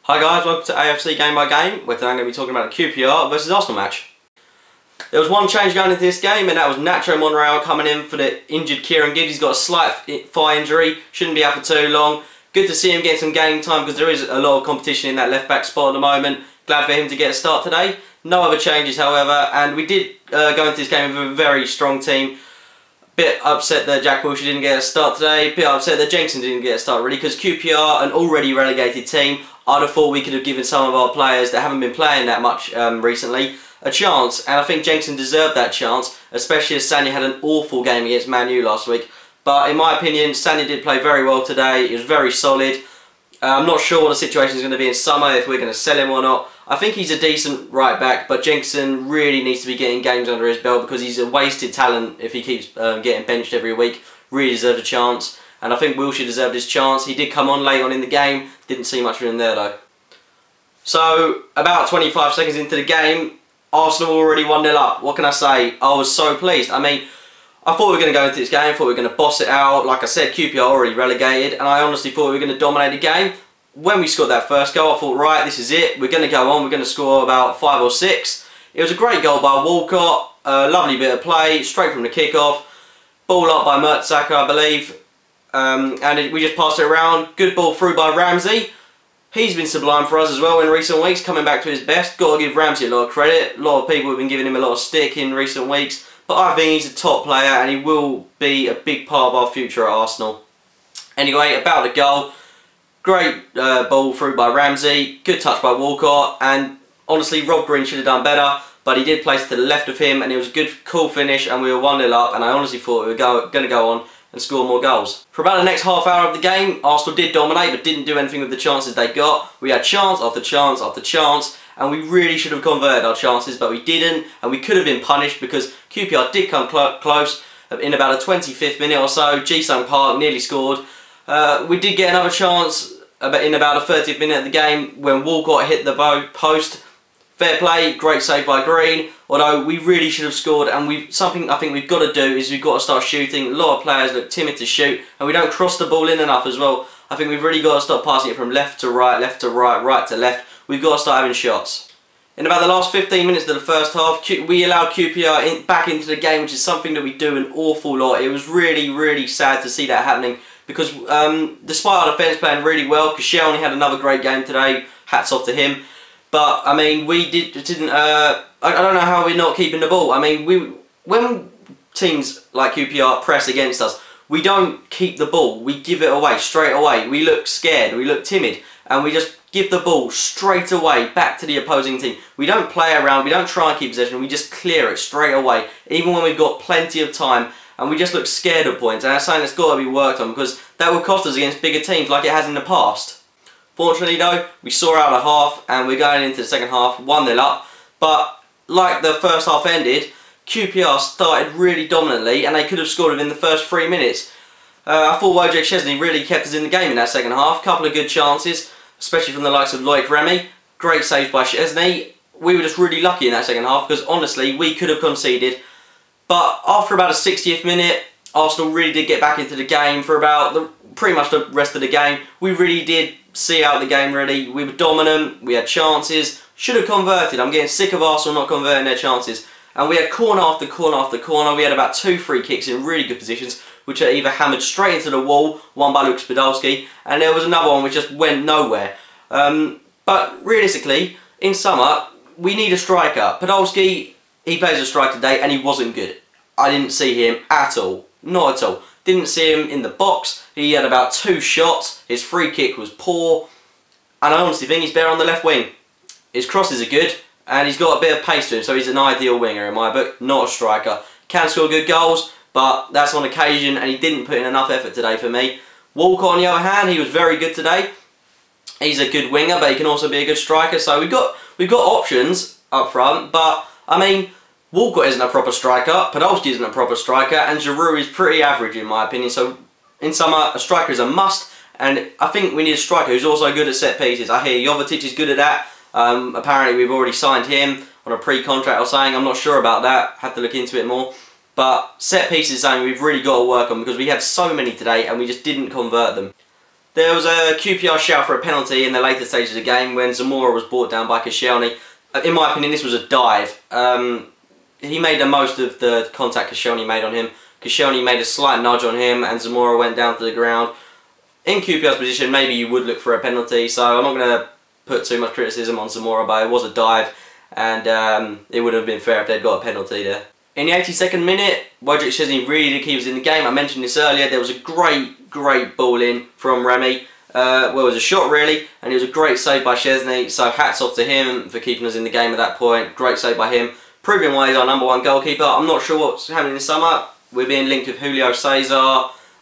Hi guys, welcome to AFC Game by Game, where today I'm going to be talking about the QPR versus Arsenal match. There was one change going into this game, and that was Nacho Monreal coming in for the injured Kieran Gibbs. He's got a slight thigh injury, shouldn't be out for too long. Good to see him get some game time because there is a lot of competition in that left back spot at the moment. Glad for him to get a start today. No other changes however, and we did go into this game with a very strong team. Bit upset that Jack Wilshere didn't get a start today. Bit upset that Jenkinson didn't get a start really, because QPR, an already relegated team, I'd have thought we could have given some of our players that haven't been playing that much recently a chance, and I think Jenkinson deserved that chance, especially as Sané had an awful game against Man U last week. But in my opinion, Sané did play very well today. He was very solid. I'm not sure what the situation is going to be in summer, if we're going to sell him or not. I think he's a decent right back, but Jenkinson really needs to be getting games under his belt because he's a wasted talent if he keeps getting benched every week. Really deserves a chance, and I think Wilshere deserved his chance. He did come on late on in the game, didn't see much of him there though. So, about 25 seconds into the game, Arsenal already 1-0 up. What can I say? I was so pleased. I mean, I thought we were going to go into this game, thought we were going to boss it out. Like I said, QPR already relegated, and I honestly thought we were going to dominate the game. When we scored that first goal, I thought, right, this is it. We're going to go on. We're going to score about 5 or 6. It was a great goal by Walcott. A lovely bit of play, straight from the kick-off. Ball up by Mertesacker, I believe. We just passed it around. Good ball through by Ramsey. He's been sublime for us as well in recent weeks, coming back to his best. Got to give Ramsey a lot of credit. A lot of people have been giving him a lot of stick in recent weeks. But I think he's a top player and he will be a big part of our future at Arsenal. Anyway, about the goal. Great ball through by Ramsey. Good touch by Walcott. And honestly, Rob Green should have done better. But he did place to the left of him and it was a good, cool finish. And we were 1-0 up. And I honestly thought we were going to go on and score more goals. For about the next half hour of the game, Arsenal did dominate but didn't do anything with the chances they got. We had chance after chance after chance, and we really should have converted our chances, but we didn't, and we could have been punished because QPR did come close in about a 25th minute or so. Ji-Sung Park nearly scored. We did get another chance in about the 30th minute of the game when Walcott hit the post. Fair play, great save by Green, although we really should have scored, and something I think we've got to do is we've got to start shooting. A lot of players look timid to shoot, and we don't cross the ball in enough as well. I think we've really got to stop passing it from left to right, right to left. We've got to start having shots. In about the last 15 minutes of the first half, we allowed QPR back into the game, which is something that we do an awful lot. It was really, really sad to see that happening because despite our defence playing really well, Koscielny had another great game today, hats off to him. But I mean, we didn't. I don't know how we're not keeping the ball. I mean, when teams like QPR press against us, we don't keep the ball. We give it away straight away. We look scared. We look timid, and we just give the ball straight away back to the opposing team. We don't play around. We don't try and keep possession. We just clear it straight away, even when we've got plenty of time. And we just look scared at points. And that's something that's got to be worked on because that will cost us against bigger teams like it has in the past. Fortunately though, we saw out a half and we're going into the second half 1-0 up. But like the first half ended, QPR started really dominantly and they could have scored within the first 3 minutes. I thought Wojciech Szczesny really kept us in the game in that second half. Couple of good chances, especially from the likes of Loic Remy. Great save by Szczesny. We were just really lucky in that second half because honestly we could have conceded. But after about a 60th minute, Arsenal really did get back into the game for about pretty much the rest of the game. We really did see out the game really. We were dominant, we had chances, should have converted. I'm getting sick of Arsenal not converting their chances. And we had corner after corner after corner. We had about 2 free kicks in really good positions, which are either hammered straight into the wall, one by Lucas Podolski, and there was another one which just went nowhere. But realistically, in summer, we need a striker. Podolski, he plays a striker today and he wasn't good. I didn't see him at all. Not at all. Didn't see him in the box. He had about 2 shots. His free kick was poor. And I honestly think he's better on the left wing. His crosses are good. And he's got a bit of pace to him. So he's an ideal winger in my book. Not a striker. Can score good goals. But that's on occasion. And he didn't put in enough effort today for me. Walcott on the other hand, he was very good today. He's a good winger. But he can also be a good striker. So we've got options up front. But, I mean, Walcott isn't a proper striker, Podolski isn't a proper striker, and Giroud is pretty average in my opinion. So in summer, a striker is a must, and I think we need a striker who's also good at set pieces. I hear Jovetic is good at that. Apparently we've already signed him on a pre-contract or something. I'm not sure about that. Have to look into it more. But set pieces is something we've really got to work on because we had so many today and we just didn't convert them. There was a QPR shout for a penalty in the later stages of the game when Zamora was brought down by Koscielny. In my opinion, this was a dive. He made the most of the contact Koscielny made on him. Koscielny made a slight nudge on him and Zamora went down to the ground. In QPR's position, maybe you would look for a penalty, so I'm not going to put too much criticism on Zamora, but it was a dive and it would have been fair if they'd got a penalty there. In the 82nd minute, Wojciech Szczesny really did keep us in the game. I mentioned this earlier. There was a great ball in from Remy. Well, it was a shot really, and it was a great save by Szczesny. So hats off to him for keeping us in the game at that point. Great save by him, proving why he's our #1 goalkeeper. I'm not sure what's happening this summer. We're being linked with Julio Cesar,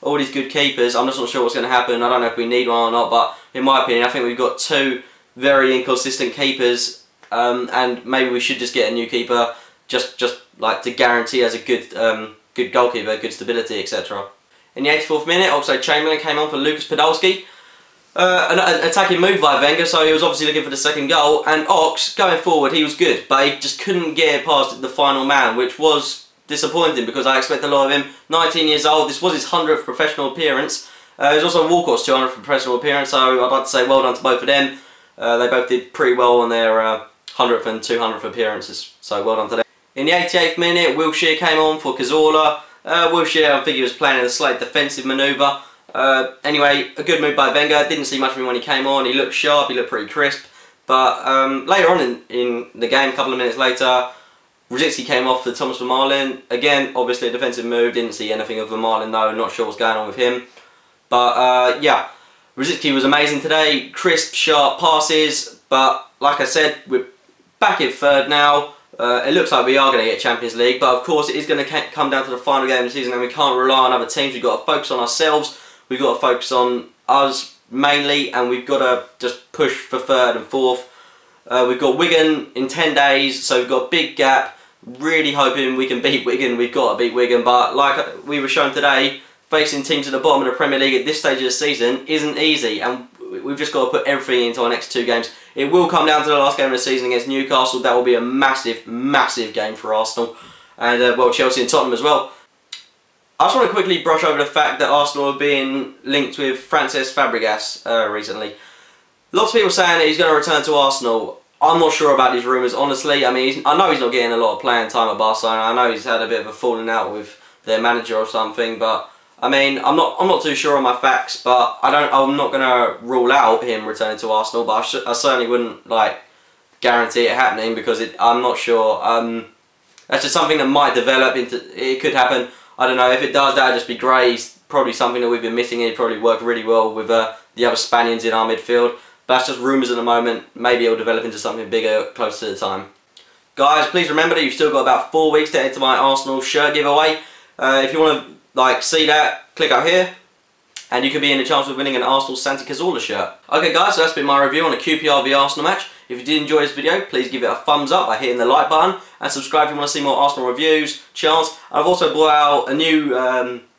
all these good keepers. I'm just not sure what's going to happen. I don't know if we need one or not, but in my opinion, I think we've got two very inconsistent keepers, and maybe we should just get a new keeper. Just like to guarantee as a good goalkeeper, good stability, etc. In the 84th minute, Oxlade-Chamberlain came on for Lucas Podolski. An attacking move by Wenger, so he was obviously looking for the second goal. And Ox, going forward, he was good, but he just couldn't get it past the final man, which was disappointing because I expect a lot of him. 19 years old, this was his 100th professional appearance. It was also Walcott's 200th professional appearance, so I'd like to say well done to both of them. They both did pretty well on their 100th and 200th appearances, so well done to them. In the 88th minute, Wilshere came on for Cazorla. Wilshere, I think he was playing a slight defensive manoeuvre. Anyway, a good move by Wenger. Didn't see much of him when he came on. He looked sharp, he looked pretty crisp. But later on in the game, a couple of minutes later, Rosicky came off for Thomas Vermaelen. Again, obviously a defensive move. Didn't see anything of Vermaelen though. Not sure what's going on with him. But yeah, Rosicky was amazing today. Crisp, sharp passes. But like I said, we're back in third now. It looks like we are going to get Champions League, but of course it is going to come down to the final game of the season and we can't rely on other teams. We've got to focus on ourselves, we've got to focus on us mainly, and we've got to just push for third and fourth. We've got Wigan in 10 days, so we've got a big gap. Really hoping we can beat Wigan. We've got to beat Wigan, but like we were shown today, facing teams at the bottom of the Premier League at this stage of the season isn't easy, and we've just got to put everything into our next two games. It will come down to the last game of the season against Newcastle. That will be a massive game for Arsenal. And, well, Chelsea and Tottenham as well. I just want to quickly brush over the fact that Arsenal are being linked with Frances Fabregas recently. Lots of people saying that he's going to return to Arsenal. I'm not sure about these rumours, honestly. I mean, I know he's not getting a lot of playing time at Barcelona. I know he's had a bit of a falling out with their manager or something, but I mean, I'm not too sure on my facts, but I'm not gonna rule out him returning to Arsenal, but I certainly wouldn't like guarantee it happening because I'm not sure. That's just something that might develop into. It could happen. I don't know. If it does, that'd just be great. It's probably something that we've been missing. It'd probably work really well with the other Spaniards in our midfield. But that's just rumours at the moment. Maybe it'll develop into something bigger closer to the time. Guys, please remember that you've still got about 4 weeks to enter my Arsenal shirt giveaway. If you want to see that, click out here and you could be in the chance of winning an Arsenal Santi Cazorla shirt. Okay guys, so that's been my review on a QPR v Arsenal match. If you did enjoy this video, please give it a thumbs up by hitting the like button and subscribe if you want to see more Arsenal reviews, chants. I've also brought out a new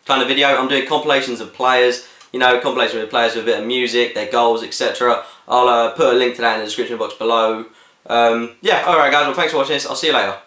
kind of video. I'm doing compilations of players, you know, compilations of players with a bit of music, their goals, etc. I'll put a link to that in the description box below. Yeah, alright guys, well thanks for watching this, I'll see you later.